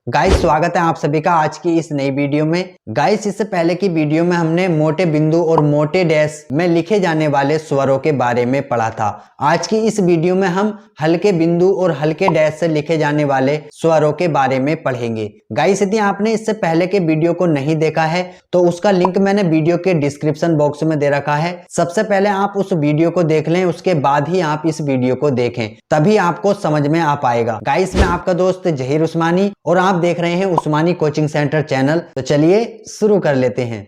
Guys स्वागत है आप सभी का आज की इस नई वीडियो में। गाइस इससे पहले की वीडियो में हमने मोटे बिंदु और मोटे डैश में लिखे जाने वाले स्वरों के बारे में पढ़ा था। आज की इस वीडियो में हम हल्के बिंदु और हल्के डैश से लिखे जाने वाले स्वरों के बारे में पढ़ेंगे। गाइस यदि आपने इससे पहले के वीडियो को नहीं देखा है तो उसका लिंक मैंने वीडियो के डिस्क्रिप्शन बॉक्स में दे रखा है। सबसे पहले आप उस वीडियो को देख लें, उसके बाद ही आप इस वीडियो को देखें, तभी आपको समझ में आ पाएगा। गाइस मैं आपका दोस्त जहीर उस्मानी और आप देख रहे हैं उस्मानी कोचिंग सेंटर चैनल। तो चलिए शुरू कर लेते हैं।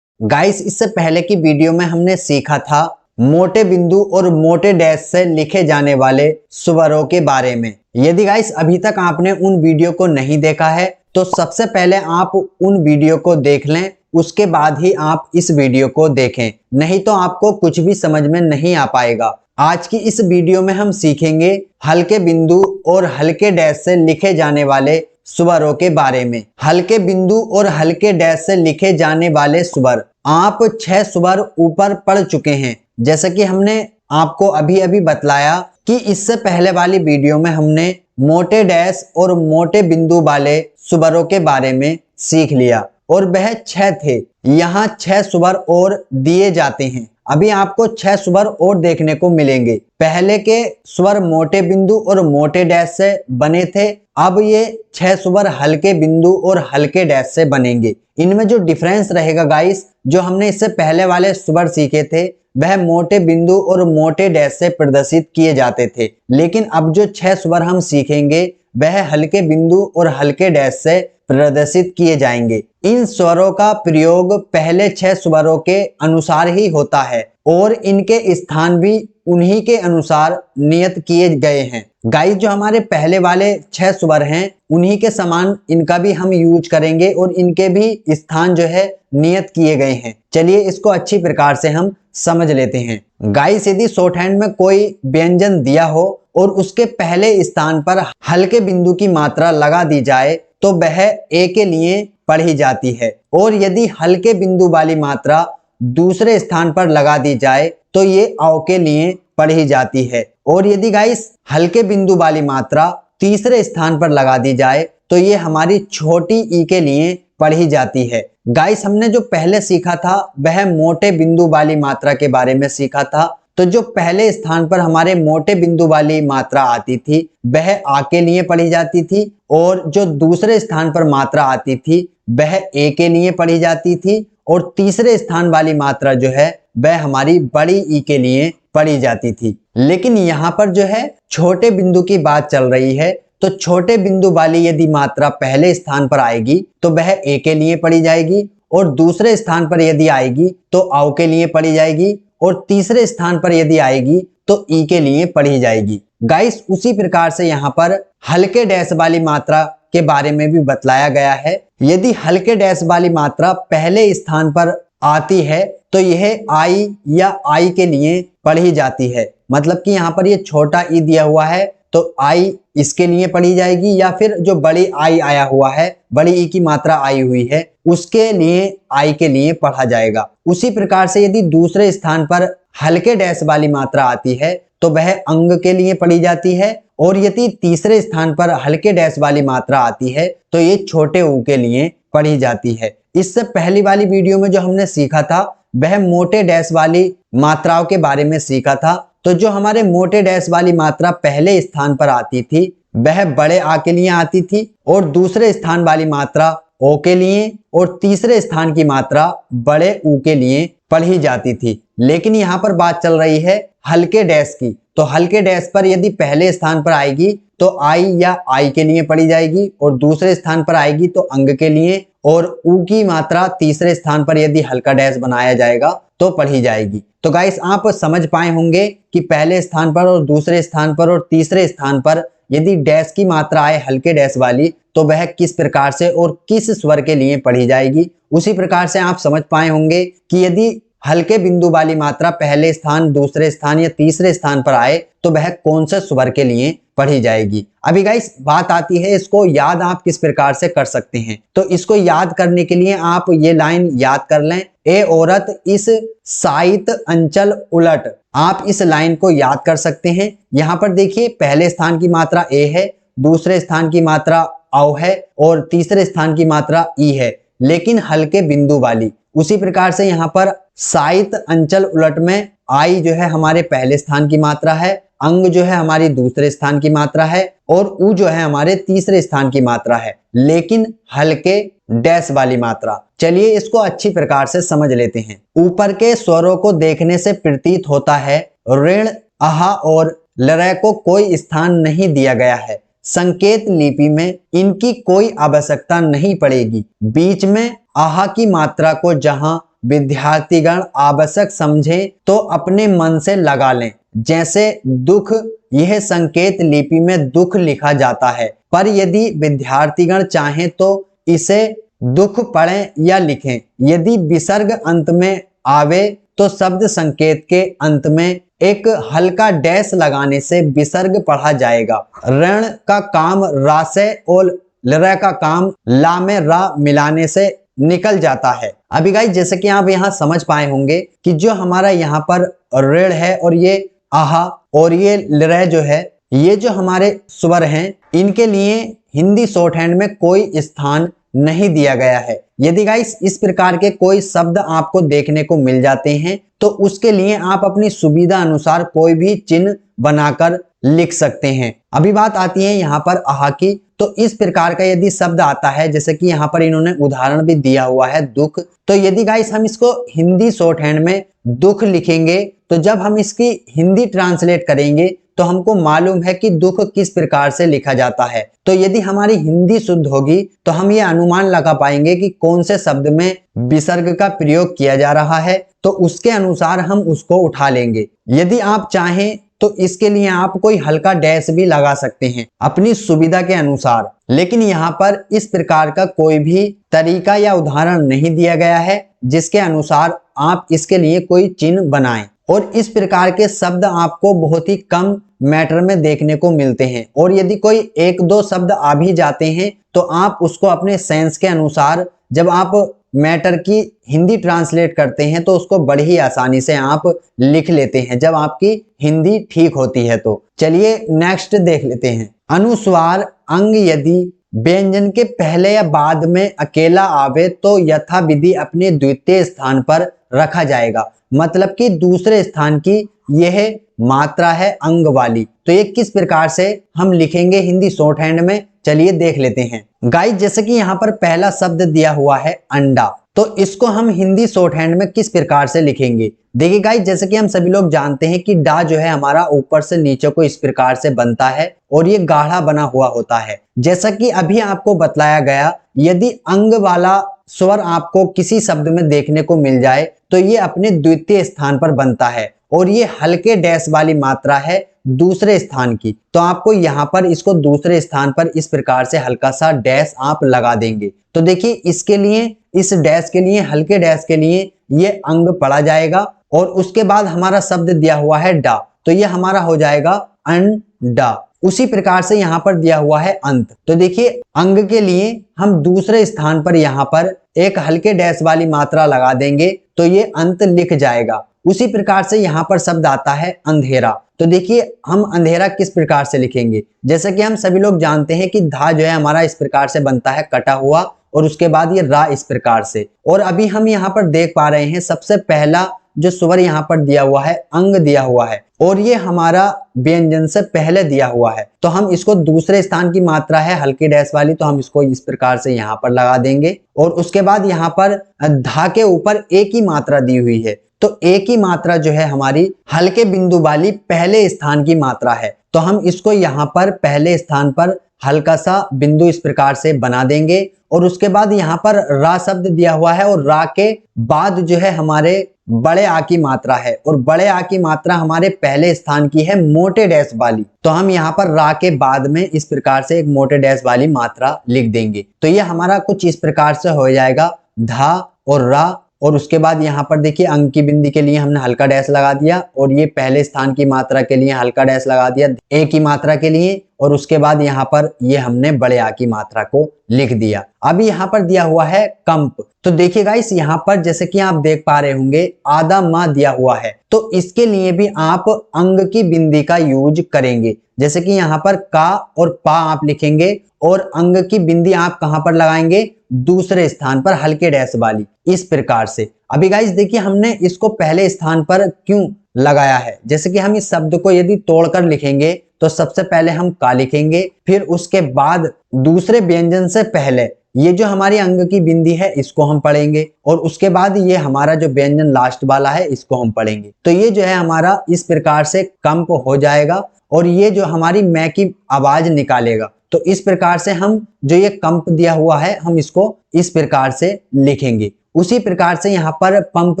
गाइस इससे पहले की वीडियो में हमने सीखा था मोटे बिंदु और मोटे डैश से लिखे जाने वाले स्वरों के बारे में। यदि गाइस अभी तक आपने उन वीडियो को नहीं देखा है तो सबसे पहले आप उन वीडियो को देख लें, उसके बाद ही आप इस वीडियो को देखें, नहीं तो आपको कुछ भी समझ में नहीं आ पाएगा। आज की इस वीडियो में हम सीखेंगे हल्के बिंदु और हल्के डैश से लिखे जाने वाले स्वरों के बारे में। हल्के बिंदु और हल्के डैश से लिखे जाने वाले स्वर आप 6 स्वर ऊपर पढ़ चुके हैं। जैसे कि हमने आपको अभी अभी बतलाया कि इससे पहले वाली वीडियो में हमने मोटे डैश और मोटे बिंदु वाले स्वरों के बारे में सीख लिया और वह 6 थे। यहाँ 6 स्वर और दिए जाते हैं। अभी आपको 6 स्वर और देखने को मिलेंगे। पहले के स्वर मोटे बिंदु और मोटे डैश से बने थे, अब ये 6 स्वर हल्के बिंदु और हल्के डैश से बनेंगे। इनमें जो डिफरेंस रहेगा गाइस, जो हमने इससे पहले वाले स्वर सीखे थे वह मोटे बिंदु और मोटे डैश से प्रदर्शित किए जाते थे, लेकिन अब जो 6 स्वर हम सीखेंगे वह हल्के बिंदु और हल्के डैश से प्रदर्शित किए जाएंगे। इन स्वरों का प्रयोग पहले 6 स्वरों के अनुसार ही होता है और इनके स्थान भी उन्हीं के अनुसार नियत किए गए हैं। गाइस जो हमारे पहले वाले 6 स्वर हैं उन्हीं के समान इनका भी हम यूज करेंगे और इनके भी स्थान जो है नियत किए गए हैं। चलिए इसको अच्छी प्रकार से हम समझ लेते हैं। गाइस यदि शॉर्ट हैंड में कोई व्यंजन दिया हो और उसके पहले स्थान पर हल्के बिंदु की मात्रा लगा दी जाए तो वह ए के लिए पढ़ी जाती है, और यदि हल्के बिंदु वाली मात्रा दूसरे स्थान पर लगा दी जाए तो ये औ के लिए पढ़ी जाती है, और यदि गाइस हल्के बिंदु वाली मात्रा तीसरे स्थान पर लगा दी जाए तो ये हमारी छोटी ई के लिए पढ़ी जाती है। गाइस हमने जो पहले सीखा था वह मोटे बिंदु वाली मात्रा के बारे में सीखा था। तो जो पहले स्थान पर हमारे मोटे बिंदु वाली मात्रा आती थी वह आ के लिए पढ़ी जाती थी, और जो दूसरे स्थान पर मात्रा आती थी वह ए के लिए पढ़ी जाती थी, और तीसरे स्थान वाली मात्रा जो है वह हमारी बड़ी ई के लिए पढ़ी जाती थी। लेकिन यहाँ पर जो है छोटे बिंदु की बात चल रही है, तो छोटे बिंदु वाली यदि मात्रा पहले स्थान पर आएगी तो वह ए के लिए पढ़ी जाएगी, और दूसरे स्थान पर यदि आएगी तो औ के लिए पढ़ी जाएगी, और तीसरे स्थान पर यदि आएगी तो ई के लिए पढ़ी जाएगी। गाइस उसी प्रकार से यहाँ पर हल्के डैश वाली मात्रा के बारे में भी बतलाया गया है। यदि हल्के डैश वाली मात्रा पहले स्थान पर आती है तो यह आई या आई के लिए पढ़ी जाती है। मतलब कि यहाँ पर ये छोटा ई दिया हुआ है तो आई इसके लिए पढ़ी जाएगी, या फिर जो बड़ी आई आया हुआ है, बड़ी ई की मात्रा आई हुई है, उसके लिए आई के लिए पढ़ा जाएगा। उसी प्रकार से यदि दूसरे स्थान पर हल्के डैश वाली मात्रा आती है तो वह अंग के लिए पढ़ी जाती है, और यदि तीसरे स्थान पर हल्के डैश वाली मात्रा आती है तो ये छोटे ऊ के लिए पढ़ी जाती है। इससे पहली वाली वीडियो में जो हमने सीखा था वह मोटे डैश वाली मात्राओं के बारे में सीखा था। तो जो हमारे मोटे डैश वाली मात्रा पहले स्थान पर आती थी वह बड़े आ के लिए आती थी, और दूसरे स्थान वाली मात्रा ओ के लिए, और तीसरे स्थान की मात्रा बड़े ऊ के लिए पढ़ी जाती थी। लेकिन यहाँ पर बात चल रही है हल्के डैश की। तो हल्के डैश पर यदि पहले स्थान पर आएगी तो आई या आई के लिए पढ़ी जाएगी, और दूसरे स्थान पर आएगी तो अंग के लिए, और ऊ की मात्रा तीसरे स्थान पर यदि हल्का डैश बनाया जाएगा तो पढ़ी जाएगी। तो गाइस आप समझ पाए होंगे कि पहले स्थान पर और दूसरे स्थान पर और तीसरे स्थान पर यदि डैश की मात्रा आए हल्के डैश वाली तो वह किस प्रकार से और किस स्वर के लिए पढ़ी जाएगी। उसी प्रकार से आप समझ पाए होंगे कि यदि हल्के बिंदु वाली मात्रा पहले स्थान, दूसरे स्थान या तीसरे स्थान पर आए तो वह कौन से स्वर के लिए पढ़ी जाएगी। अभी गाइस बात आती है इसको याद आप किस प्रकार से कर सकते हैं। तो इसको याद करने के लिए आप ये लाइन याद कर लें, ए औरत इस साइत अंचल उलट। आप इस लाइन को याद कर सकते हैं। यहाँ पर देखिए पहले स्थान की मात्रा ए है, दूसरे स्थान की मात्रा औ है और तीसरे स्थान की मात्रा ई है, लेकिन हल्के बिंदु वाली। उसी प्रकार से यहाँ पर साहित्य अंचल उलट में आई जो है हमारे पहले स्थान की मात्रा है, अंग जो है हमारी दूसरे स्थान की मात्रा है और उ जो है हमारे तीसरे स्थान की मात्रा है, लेकिन हल्के डैश वाली मात्रा। चलिए इसको अच्छी प्रकार से समझ लेते हैं। ऊपर के स्वरों को देखने से प्रतीत होता है ऋण आहा और लरय को कोई स्थान नहीं दिया गया है। संकेत लिपि में इनकी कोई आवश्यकता नहीं पड़ेगी। बीच में आहा की मात्रा को जहां विद्यार्थीगण आवश्यक समझें तो अपने मन से लगा लें। जैसे दुख, यह संकेत लिपि में दुख लिखा जाता है, पर यदि विद्यार्थीगण चाहें तो इसे दुख पढ़ें या लिखें। यदि विसर्ग अंत में आवे तो शब्द संकेत के अंत में एक हल्का डैश लगाने से विसर्ग पढ़ा जाएगा। ऋण का काम रा से और लर का काम ला में रा मिलाने से निकल जाता है। अभी गाइस जैसे कि आप यहाँ समझ पाए होंगे कि जो हमारा यहाँ पर ऋण है और ये आहा और ये लर जो है, ये जो हमारे स्वर हैं, इनके लिए हिंदी शॉर्ट हैंड में कोई स्थान नहीं दिया गया है। यदि गाइस इस प्रकार के कोई शब्द आपको देखने को मिल जाते हैं तो उसके लिए आप अपनी सुविधा अनुसार कोई भी चिन्ह बनाकर लिख सकते हैं। अभी बात आती है यहाँ पर आहा की। तो इस प्रकार का यदि शब्द आता है, जैसे कि यहाँ पर इन्होंने उदाहरण भी दिया हुआ है दुख, तो यदि गाइस हम इसको हिंदी शॉर्ट हैंड में दुख लिखेंगे तो जब हम इसकी हिंदी ट्रांसलेट करेंगे तो हमको मालूम है कि दुख किस प्रकार से लिखा जाता है। तो यदि हमारी हिंदी शुद्ध होगी तो हम ये अनुमान लगा पाएंगे कि कौन से शब्द में विसर्ग का प्रयोग किया जा रहा है, तो उसके अनुसार हम उसको उठा लेंगे। यदि आप चाहें तो इसके लिए आप कोई हल्का डैश भी लगा सकते हैं अपनी सुविधा के अनुसार, लेकिन यहाँ पर इस प्रकार का कोई भी तरीका या उदाहरण नहीं दिया गया है जिसके अनुसार आप इसके लिए कोई चिन्ह बनाएं। और इस प्रकार के शब्द आपको बहुत ही कम मैटर में देखने को मिलते हैं, और यदि कोई एक दो शब्द आ भी जाते हैं तो आप उसको अपने सेंस के अनुसार जब आप मैटर की हिंदी ट्रांसलेट करते हैं तो उसको बड़ी ही आसानी से आप लिख लेते हैं जब आपकी हिंदी ठीक होती है। तो चलिए नेक्स्ट देख लेते हैं। अनुस्वार अंग यदि व्यंजन के पहले या बाद में अकेला आवे तो यथाविधि अपने द्वितीय स्थान पर रखा जाएगा। मतलब कि दूसरे स्थान की यह मात्रा है अंग वाली। तो ये किस प्रकार से हम लिखेंगे हिंदी शॉर्ट हैंड में, चलिए देख लेते हैं। गाइस जैसे कि यहाँ पर पहला शब्द दिया हुआ है अंडा, तो इसको हम हिंदी शॉर्ट हैंड में किस प्रकार से लिखेंगे। देखिए गाइस जैसे कि हम सभी लोग जानते हैं कि डा जो है हमारा ऊपर से नीचे को इस प्रकार से बनता है और ये गाढ़ा बना हुआ होता है। जैसा कि अभी आपको बतलाया गया, यदि अंग वाला स्वर आपको किसी शब्द में देखने को मिल जाए तो ये अपने द्वितीय स्थान पर बनता है और ये हल्के डैश वाली मात्रा है दूसरे स्थान की। तो आपको यहाँ पर इसको दूसरे स्थान पर इस प्रकार से हल्का सा डैश आप लगा देंगे। तो देखिए इसके लिए, इस डैश के लिए, हल्के डैश के लिए ये अंग पढ़ा जाएगा और उसके बाद हमारा शब्द दिया हुआ है डा, तो ये हमारा हो जाएगा अंडा। उसी प्रकार से यहाँ पर दिया हुआ है अंत, तो देखिए अंग के लिए हम दूसरे स्थान पर यहाँ पर एक हल्के डैश वाली मात्रा लगा देंगे तो ये अंत लिख जाएगा। उसी प्रकार से यहाँ पर शब्द आता है अंधेरा, तो देखिए हम अंधेरा किस प्रकार से लिखेंगे। जैसे कि हम सभी लोग जानते हैं कि धा जो है हमारा इस प्रकार से बनता है कटा हुआ और उसके बाद ये रा इस प्रकार से। और अभी हम यहाँ पर देख पा रहे हैं सबसे पहला जो स्वर यहाँ पर दिया हुआ है अंग दिया हुआ है और ये हमारा व्यंजन से पहले दिया हुआ है, तो हम इसको दूसरे स्थान की मात्रा है हल्के डैश वाली, तो हम इसको इस प्रकार से यहाँ पर लगा देंगे। और उसके बाद यहाँ पर धा के ऊपर एक ही मात्रा दी हुई है, तो एक ही मात्रा जो है हमारी हल्के बिंदु वाली पहले स्थान की मात्रा है, तो हम इसको यहाँ पर पहले स्थान पर हल्का सा बिंदु इस प्रकार से बना देंगे। और उसके बाद यहाँ पर रा शब्द दिया हुआ है और रा के बाद जो है हमारे बड़े आ की मात्रा है और बड़े आ की मात्रा हमारे पहले स्थान की है मोटे डैश वाली, तो हम यहाँ पर रा के बाद में इस प्रकार से एक मोटे डैश वाली मात्रा लिख देंगे। तो ये हमारा कुछ इस प्रकार से हो जाएगा धा और रा। और उसके बाद यहाँ पर देखिए अंक की बिंदी के लिए हमने हल्का डैश लगा दिया और ये पहले स्थान की मात्रा के लिए हल्का डैश लगा दिया एक ही मात्रा के लिए। और उसके बाद यहाँ पर ये हमने बड़े आ की मात्रा को लिख दिया। अब यहाँ पर दिया हुआ है कंप। तो देखिए गाइस यहाँ पर जैसे कि आप देख पा रहे होंगे आधा माह दिया हुआ है, तो इसके लिए भी आप अंग की बिंदी का यूज करेंगे। जैसे कि यहाँ पर का और पा आप लिखेंगे और अंग की बिंदी आप कहां पर लगाएंगे, दूसरे स्थान पर हल्के डैश वाली, इस प्रकार से। अभी गाइस देखिए हमने इसको पहले स्थान पर क्यों लगाया है। जैसे कि हम इस शब्द को यदि तोड़कर लिखेंगे तो सबसे पहले हम का लिखेंगे, फिर उसके बाद दूसरे व्यंजन से पहले ये जो हमारी अंग की बिंदी है इसको हम पढ़ेंगे, और उसके बाद ये हमारा जो व्यंजन लास्ट वाला है इसको हम पढ़ेंगे। तो ये जो है हमारा इस प्रकार से कंप हो जाएगा और ये जो हमारी मैं की आवाज निकालेगा। तो इस प्रकार से हम जो ये कंप दिया हुआ है हम इसको इस प्रकार से लिखेंगे। उसी प्रकार से यहाँ पर पंप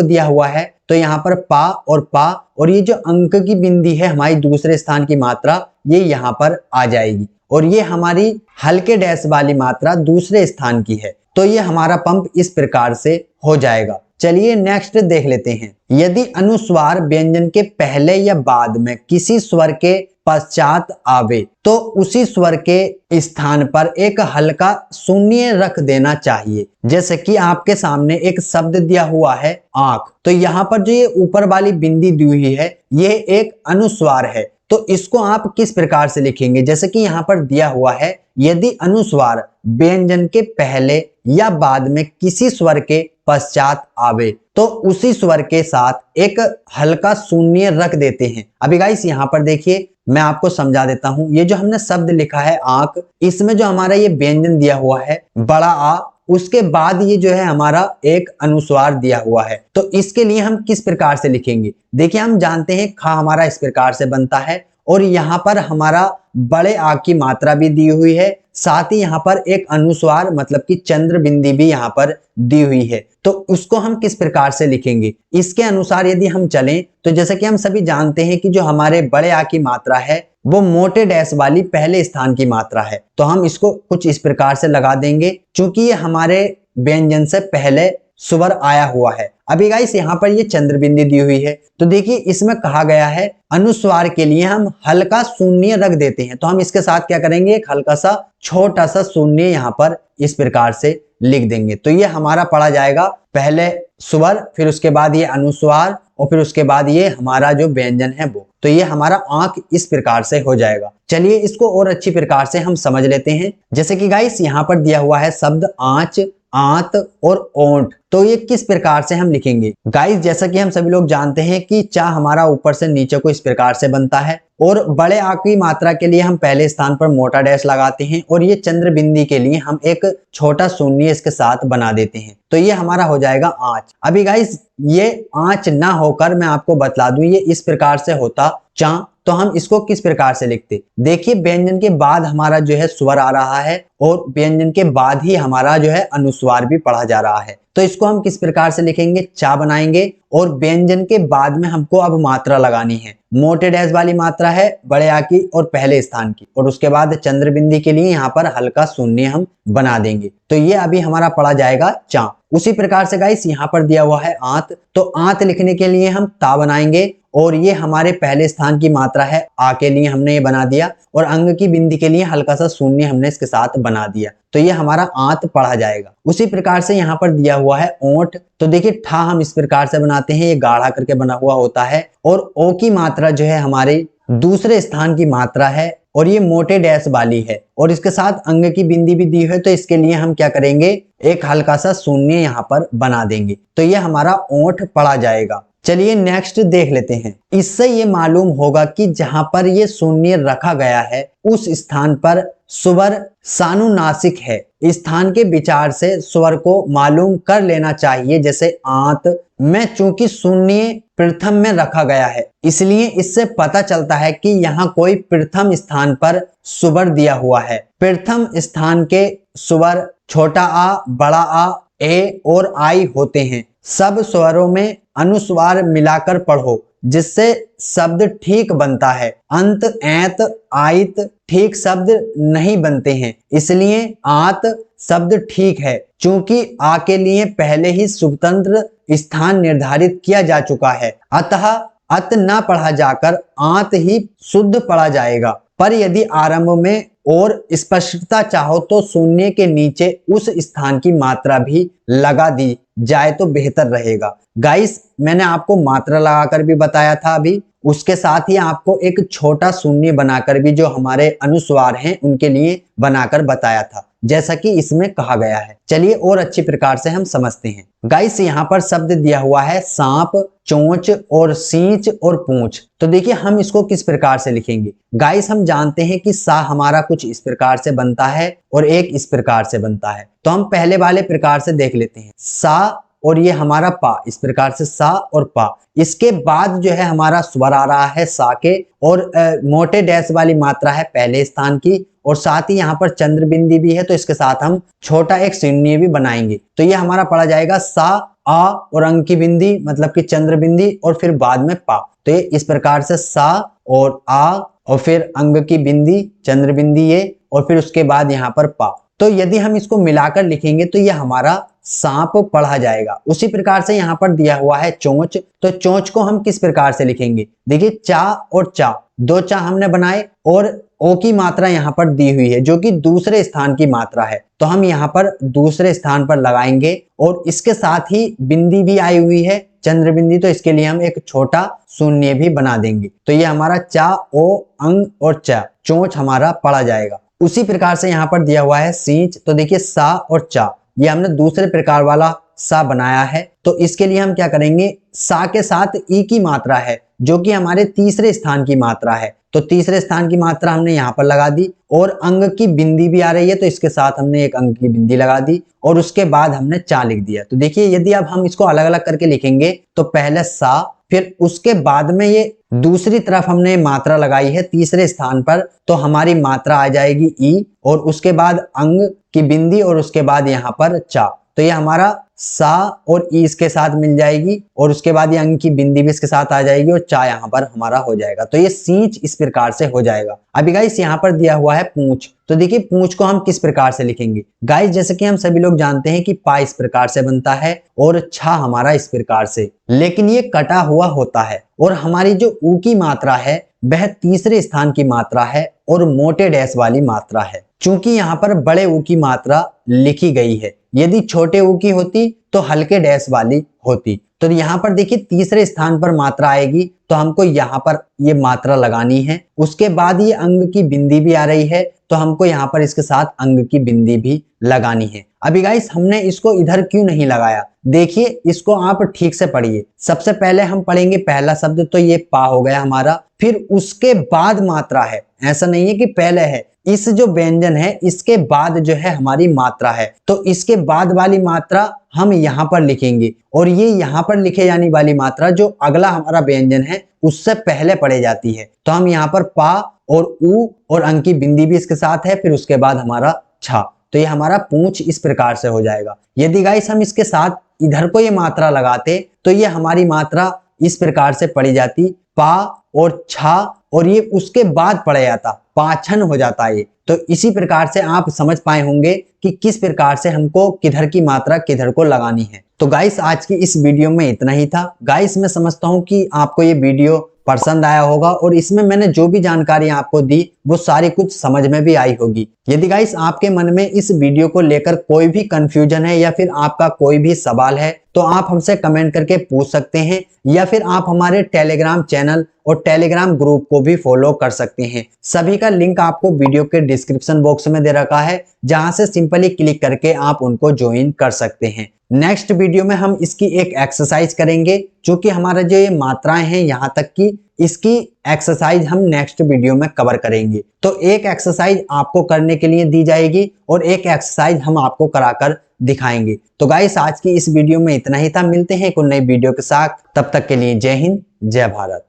दिया हुआ है, तो यहाँ पर पा और पा, और ये जो अंक की बिंदी है हमारी दूसरे स्थान की मात्रा ये यहाँ पर आ जाएगी, और ये हमारी हल्के डैश वाली मात्रा दूसरे स्थान की है। तो ये हमारा पंप इस प्रकार से हो जाएगा। चलिए नेक्स्ट देख लेते हैं। यदि अनुस्वार व्यंजन के पहले या बाद में किसी स्वर के पश्चात आवे तो उसी स्वर के स्थान पर एक हल्का शून्य रख देना चाहिए। जैसे कि आपके सामने एक शब्द दिया हुआ है आंख, तो यहाँ पर जो ये ऊपर वाली बिंदी दी हुई है ये एक अनुस्वार है। तो इसको आप किस प्रकार से लिखेंगे, जैसे कि यहाँ पर दिया हुआ है यदि अनुस्वार व्यंजन के पहले या बाद में किसी स्वर के पश्चात आवे तो उसी स्वर के साथ एक हल्का शून्य रख देते हैं। अभी गाइस यहाँ पर देखिए मैं आपको समझा देता हूं। ये जो हमने शब्द लिखा है आंख, इसमें जो हमारा ये व्यंजन दिया हुआ है बड़ा आ, उसके बाद ये जो है हमारा एक अनुस्वार दिया हुआ है। तो इसके लिए हम किस प्रकार से लिखेंगे, देखिए हम जानते हैं खा हमारा इस प्रकार से बनता है, और यहाँ पर हमारा बड़े आ की मात्रा भी दी हुई है, साथ ही यहाँ पर एक अनुस्वार मतलब कि चंद्र बिंदी भी यहाँ पर दी हुई है। तो उसको हम किस प्रकार से लिखेंगे, इसके अनुसार यदि हम चलें तो जैसे कि हम सभी जानते हैं कि जो हमारे बड़े आ की मात्रा है वो मोटे डैश वाली पहले स्थान की मात्रा है। तो हम इसको कुछ इस प्रकार से लगा देंगे, क्योंकि ये हमारे व्यंजन से पहले स्वर आया हुआ है। अभी गाइस यहाँ पर ये चंद्र बिंदी दी हुई है, तो देखिए इसमें कहा गया है अनुस्वार के लिए हम हल्का शून्य रख देते हैं। तो हम इसके साथ क्या करेंगे, एक हल्का सा छोटा सा शून्य यहाँ पर इस प्रकार से लिख देंगे। तो ये हमारा पढ़ा जाएगा पहले स्वर, फिर उसके बाद ये अनुस्वार, और फिर उसके बाद ये हमारा जो व्यंजन है वो। तो ये हमारा आंख इस प्रकार से हो जाएगा। चलिए इसको और अच्छी प्रकार से हम समझ लेते हैं। जैसे कि गाइस यहाँ पर दिया हुआ है शब्द आंच, आंत और ओंठ, तो ये किस प्रकार से हम लिखेंगे। गाइस जैसा कि हम सभी लोग जानते हैं कि चा हमारा ऊपर से नीचे को इस प्रकार से बनता है, और बड़े आ की मात्रा के लिए हम पहले स्थान पर मोटा डैश लगाते हैं, और ये चंद्र बिंदी के लिए हम एक छोटा शून्य इसके साथ बना देते हैं। तो ये हमारा हो जाएगा आंच। अभी गाइस ये आंच ना होकर मैं आपको बतला दूं ये इस प्रकार से होता चा। तो हम इसको किस प्रकार से लिखते, देखिए व्यंजन के बाद हमारा जो है स्वर आ रहा है, और व्यंजन के बाद ही हमारा जो है अनुस्वार भी पढ़ा जा रहा है। तो इसको हम किस प्रकार से लिखेंगे, चा बनाएंगे, और व्यंजन के बाद में हमको अब मात्रा लगानी है। मोटे डैश वाली मात्रा है बड़े आ की और पहले स्थान की, और उसके बाद चंद्र बिंदी के लिए यहाँ पर हल्का शून्य हम बना देंगे। तो ये अभी हमारा पढ़ा जाएगा चा। उसी प्रकार से गाइस यहाँ पर दिया हुआ है आंत, तो आंत लिखने के लिए हम ता बनाएंगे, और ये हमारे पहले स्थान की मात्रा है आ के लिए हमने ये बना दिया, और अंग की बिंदी के लिए हल्का सा शून्य हमने इसके साथ बना दिया। तो ये हमारा आंत पढ़ा जाएगा। उसी प्रकार से यहाँ पर दिया हुआ है ओंठ, तो देखिए ठा हम इस प्रकार से बनाते हैं, ये गाढ़ा करके बना हुआ होता है, और ओ की मात्रा जो है हमारे दूसरे स्थान की मात्रा है, और ये मोटे डैश वाली है, और इसके साथ अंग की बिंदी भी दी है। तो इसके लिए हम क्या करेंगे, एक हल्का सा शून्य यहाँ पर बना देंगे। तो ये हमारा ओंठ पढ़ा जाएगा। चलिए नेक्स्ट देख लेते हैं। इससे ये मालूम होगा कि जहां पर ये शून्य रखा गया है उस स्थान पर स्वर सानुनासिक है। स्थान के विचार से स्वर को मालूम कर लेना चाहिए। जैसे आंत में चूंकि शून्य प्रथम में रखा गया है, इसलिए इससे पता चलता है कि यहाँ कोई प्रथम स्थान पर स्वर दिया हुआ है। प्रथम स्थान के स्वर छोटा आ, बड़ा आ, ए और आई होते हैं। सब स्वरों में अनुस्वार मिलाकर पढ़ो जिससे शब्द ठीक बनता है। अंत ऐत आयत ठीक शब्द नहीं बनते हैं, इसलिए आत शब्द ठीक है। चूंकि आ के लिए पहले ही स्वतंत्र स्थान निर्धारित किया जा चुका है, अतः अत न पढ़ा जाकर आंत ही शुद्ध पढ़ा जाएगा। पर यदि आरंभ में और स्पष्टता चाहो तो शून्य के नीचे उस स्थान की मात्रा भी लगा दी जाए तो बेहतर रहेगा। गाइस मैंने आपको मात्रा लगाकर भी बताया था अभी, उसके साथ ही आपको एक छोटा शून्य बनाकर भी जो हमारे अनुस्वार हैं उनके लिए बनाकर बताया था, जैसा कि इसमें कहा गया है। चलिए और अच्छी प्रकार से हम समझते हैं। गाइस यहाँ पर शब्द दिया हुआ है सांप, चोंच और सींच और पूंछ। तो देखिए हम इसको किस प्रकार से लिखेंगे। गाइस हम जानते हैं कि सा हमारा कुछ इस प्रकार से बनता है और एक इस प्रकार से बनता है। तो हम पहले वाले प्रकार से देख लेते हैं। सा और ये हमारा पा, इस प्रकार से सा और पा। इसके बाद जो है हमारा स्वर आ रहा है सा के, और मोटे डैश वाली मात्रा है पहले स्थान की, और साथ ही यहाँ पर चंद्र बिंदी भी है, तो इसके साथ हम छोटा एक शून्य भी बनाएंगे। तो ये हमारा पड़ा जाएगा सा, आ और अंग की बिंदी मतलब कि चंद्र बिंदी, और फिर बाद में पा। तो ये इस प्रकार से सा और आ और फिर अंग की बिंदी, चंद्र बिंदी ये, और फिर उसके बाद यहाँ पर पा। तो यदि हम इसको मिलाकर लिखेंगे तो ये हमारा सांप पढ़ा जाएगा। उसी प्रकार से यहाँ पर दिया हुआ है चोंच। तो चोंच को हम किस प्रकार से लिखेंगे। देखिए चा और चा, दो चा हमने बनाए, और ओ की मात्रा यहाँ पर दी हुई है जो कि दूसरे स्थान की मात्रा है, तो हम यहाँ पर दूसरे स्थान पर लगाएंगे, और इसके साथ ही बिंदी भी आई हुई है चंद्र बिंदी, तो इसके लिए हम एक छोटा शून्य भी बना देंगे। तो ये हमारा चा, ओ, अंग और चा, चोंच हमारा पढ़ा जाएगा। उसी प्रकार से यहाँ पर दिया हुआ है सींच। तो देखिए सा और चा, ये हमने दूसरे प्रकार वाला सा बनाया है। तो इसके लिए हम क्या करेंगे, सा के साथ ई की मात्रा है जो कि हमारे तीसरे स्थान की मात्रा है, तो तीसरे स्थान की मात्रा हमने यहाँ पर लगा दी, और अंग की बिंदी भी आ रही है तो इसके साथ हमने एक अंग की बिंदी लगा दी, और उसके बाद हमने चा लिख दिया। तो देखिए यदि अब हम इसको अलग अलग करके लिखेंगे तो पहले सा, फिर उसके बाद में ये दूसरी तरफ हमने मात्रा लगाई है तीसरे स्थान पर, तो हमारी मात्रा आ जाएगी ई, और उसके बाद अंग की बिंदी, और उसके बाद यहाँ पर चा। तो ये हमारा सा और ई इसके साथ मिल जाएगी, और उसके बाद ये अंग की बिंदी भी इसके साथ आ जाएगी, और चा यहाँ पर हमारा हो जाएगा। तो ये सींच इस प्रकार से हो जाएगा। अभी गाइस यहाँ पर दिया हुआ है पूंछ। तो देखिए पूंछ को हम किस प्रकार से लिखेंगे। गाइस जैसे कि हम सभी लोग जानते हैं कि पा इस प्रकार से बनता है और छा हमारा इस प्रकार से, लेकिन ये कटा हुआ होता है, और हमारी जो ऊ की मात्रा है वह तीसरे स्थान की मात्रा है और मोटे डैश वाली मात्रा है। चूंकि यहाँ पर बड़े ऊ की मात्रा लिखी गई है, यदि छोटे ऊ की होती तो हल्के डैश वाली होती। तो यहाँ पर देखिए तीसरे स्थान पर मात्रा आएगी, तो हमको यहाँ पर ये मात्रा लगानी है। उसके बाद ये अंग की बिंदी भी आ रही है, तो हमको यहाँ पर इसके साथ अंग की बिंदी भी लगानी है। अभी गाइस हमने इसको इधर क्यों नहीं लगाया, देखिए इसको आप ठीक से पढ़िए। सबसे पहले हम पढ़ेंगे पहला शब्द, तो ये पा हो गया हमारा, फिर उसके बाद मात्रा है, ऐसा नहीं है कि पहले है। इस जो व्यंजन है इसके बाद जो है हमारी मात्रा है, तो इसके बाद वाली मात्रा हम यहाँ पर लिखेंगे, और ये यहाँ पर लिखे जाने वाली मात्रा जो अगला हमारा व्यंजन है उससे पहले पढ़े जाती है। तो हम यहाँ पर पा और ऊ और अंग की बिंदी भी इसके साथ है, फिर उसके बाद हमारा छा। तो ये हमारा पूंछ इस प्रकार से हो जाएगा। यदि गाइस हम इसके साथ इधर को ये मात्रा लगाते तो ये हमारी मात्रा इस प्रकार से पढ़ी जाती, पा और छा, और ये उसके बाद पढ़ा जाता, पाछन हो जाता है। तो इसी प्रकार से आप समझ पाए होंगे कि किस प्रकार से हमको किधर की मात्रा किधर को लगानी है। तो गाइस आज की इस वीडियो में इतना ही था। गाइस मैं समझता हूँ कि आपको ये वीडियो पसंद आया होगा, और इसमें मैंने जो भी जानकारी आपको दी वो सारी कुछ समझ में भी आई होगी। यदि गाइस आपके मन में इस वीडियो को लेकर कोई भी कंफ्यूजन है या फिर आपका कोई भी सवाल है तो आप हमसे कमेंट करके पूछ सकते हैं, या फिर आप हमारे टेलीग्राम चैनल और टेलीग्राम ग्रुप को भी फॉलो कर सकते हैं। सभी का लिंक आपको वीडियो के डिस्क्रिप्शन बॉक्स में दे रखा है, जहां से सिंपली क्लिक करके आप उनको ज्वाइन कर सकते हैं। नेक्स्ट वीडियो में हम इसकी एक एक्सरसाइज करेंगे, जो कि हमारा जो ये मात्राएं हैं यहाँ तक की, इसकी एक्सरसाइज हम नेक्स्ट वीडियो में कवर करेंगे। तो एक एक्सरसाइज आपको करने के लिए दी जाएगी और एक एक्सरसाइज हम आपको कराकर दिखाएंगे। तो गाइस आज की इस वीडियो में इतना ही था। मिलते हैं एक नई वीडियो के साथ, तब तक के लिए जय हिंद जय भारत।